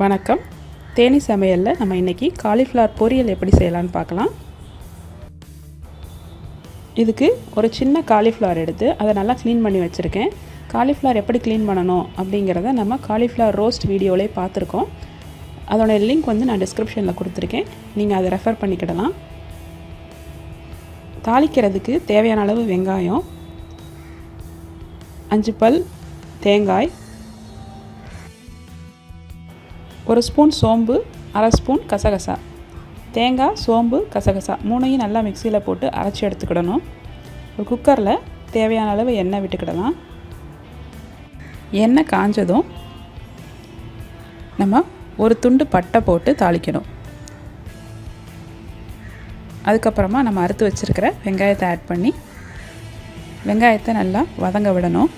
வணக்கம். தேனி சமையலில் நம்ம இன்றைக்கி காலிஃப்ளவர் பொரியல் எப்படி செய்யலான்னு பார்க்கலாம். இதுக்கு ஒரு சின்ன காலிஃப்ளவர் எடுத்து அதை நல்லா க்ளீன் பண்ணி வச்சுருக்கேன். காலிஃப்ளவர் எப்படி க்ளீன் பண்ணணும் அப்படிங்கிறத நம்ம காலிஃப்ளவர் ரோஸ்ட் வீடியோவிலே பார்த்துருக்கோம். அதோட லிங்க் நான் டிஸ்கிரிப்ஷனில் கொடுத்துருக்கேன். நீங்கள் அதை ரெஃபர் பண்ணிக்கிடலாம். தாளிக்கிறதுக்கு தேவையான அளவு வெங்காயம், 5 பல் தேங்காய், 1 ஸ்பூன் சோம்பு, 1/2 ஸ்பூன் கசகசா. தேங்காய், சோம்பு, கசகசா மூணையும் நல்லா மிக்சியில் போட்டு அரைச்சி எடுத்துக்கிடணும். ஒரு குக்கரில் தேவையான அளவு எண்ணெய் விட்டுக்கிடலாம். எண்ணெய் காஞ்சதும் நம்ம ஒரு துண்டு பட்டை போட்டு தாளிக்கணும். அதுக்கப்புறமா நம்ம அறுத்து வச்சுருக்கிற வெங்காயத்தை ஆட் பண்ணி வெங்காயத்தை நல்லா வதங்க விடணும்.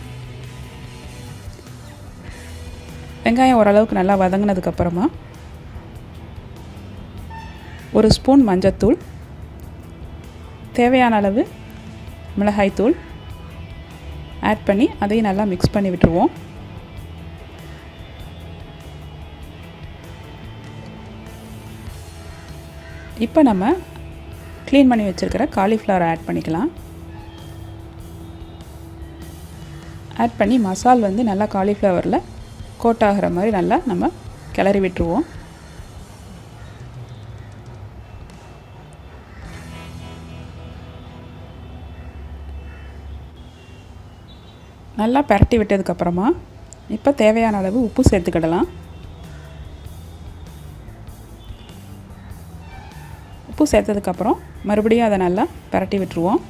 வெங்காயம் ஓரளவுக்கு நல்லா வதங்கினதுக்கப்புறமா 1 ஸ்பூன் மஞ்சத்தூள், தேவையான அளவு மிளகாய்த்தூள் ஆட் பண்ணி அதையும் நல்லா மிக்ஸ் பண்ணி விட்டுருவோம். இப்போ நம்ம க்ளீன் பண்ணி வச்சுருக்கிற காலிஃப்ளவரை ஆட் பண்ணிக்கலாம். ஆட் பண்ணி மசால் நல்லா காலிஃப்ளவரில் கோட் ஆகிற மாதிரி நல்லா நம்ம கிளறி விட்டுருவோம். நல்லா பரட்டி விட்டதுக்கப்புறமா இப்போ தேவையான அளவு உப்பு சேர்த்துக்கிடலாம். உப்பு சேர்த்ததுக்கப்புறம் மறுபடியும் அதை நல்லா பரட்டி விட்டுருவோம்.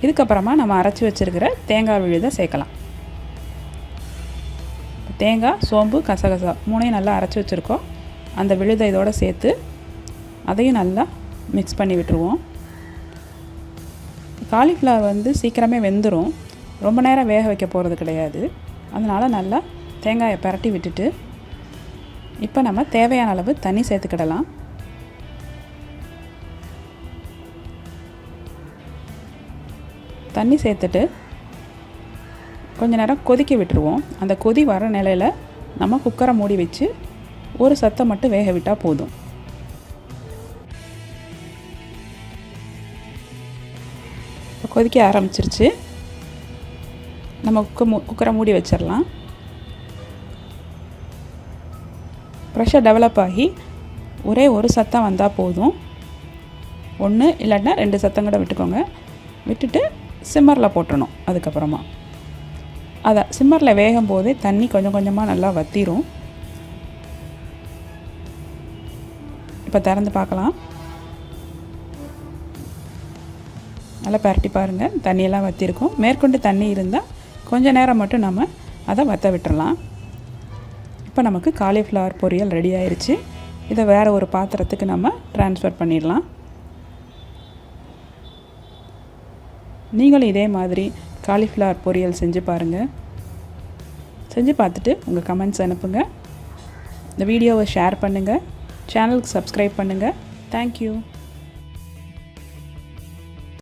இதுக்கப்புறமா நம்ம அரைச்சி வச்சுருக்கிற தேங்காய் விழுதை சேர்க்கலாம். தேங்காய், சோம்பு, கசகசா மூணையும் நல்லா அரைச்சி வச்சுருக்கோம். அந்த விழுதை இதோடு சேர்த்து அதையும் நல்லா மிக்ஸ் பண்ணி விட்டுருவோம். காலிஃப்ளவர் சீக்கிரமே வெந்துடும். ரொம்ப நேரம் வேக வைக்க போகிறது கிடையாது. அதனால் நல்லா தேங்காயை பரட்டி விட்டுட்டு இப்போ நம்ம தேவையான அளவு தண்ணி சேர்த்துக்கிடலாம். தண்ணி சேர்த்துட்டு கொஞ்ச நேரம் கொதிக்க விட்டுருவோம். அந்த கொதி வர நிலையில் நம்ம குக்கரை மூடி வச்சு ஒரு சத்தம் மட்டும் வேக விட்டால் போதும். இப்போ கொதிக்க ஆரம்பிச்சிருச்சு. நம்ம குக்கரை மூடி வச்சிடலாம். ப்ரெஷர் டெவலப் ஆகி ஒரே ஒரு சத்தம் வந்தால் போதும். 1 இல்லைன்னா 2 சத்தம் கூட விட்டுக்கோங்க. விட்டுட்டு சிம்மரில் போட்டுடணும். அதுக்கப்புறமா அதை சிம்மரில் வேகும் போதே தண்ணி கொஞ்சம் கொஞ்சமாக நல்லா வற்றிடும். இப்போ திறந்து பார்க்கலாம். நல்லா பரட்டி பாருங்கள். தண்ணியெல்லாம் வற்றிருக்கும். மேற்கொண்டு தண்ணி இருந்தால் கொஞ்சம் நேரம் மட்டும் நம்ம அதை வற்ற விட்டுறலாம். இப்போ நமக்கு காலிஃப்ளவர் பொரியல் ரெடி ஆயிடுச்சு. இதை வேறு ஒரு பாத்திரத்துக்கு நம்ம ட்ரான்ஸ்ஃபர் பண்ணிடலாம். நீங்களும் இதே மாதிரி காலிஃப்ளவர் பொரியல் செஞ்சு பாருங்கள். செஞ்சு பார்த்துட்டு உங்கள் கமெண்ட்ஸ் அனுப்புங்க. இந்த வீடியோவை ஷேர் பண்ணுங்கள். சேனலுக்கு சப்ஸ்கிரைப் பண்ணுங்கள். தேங்க்யூ.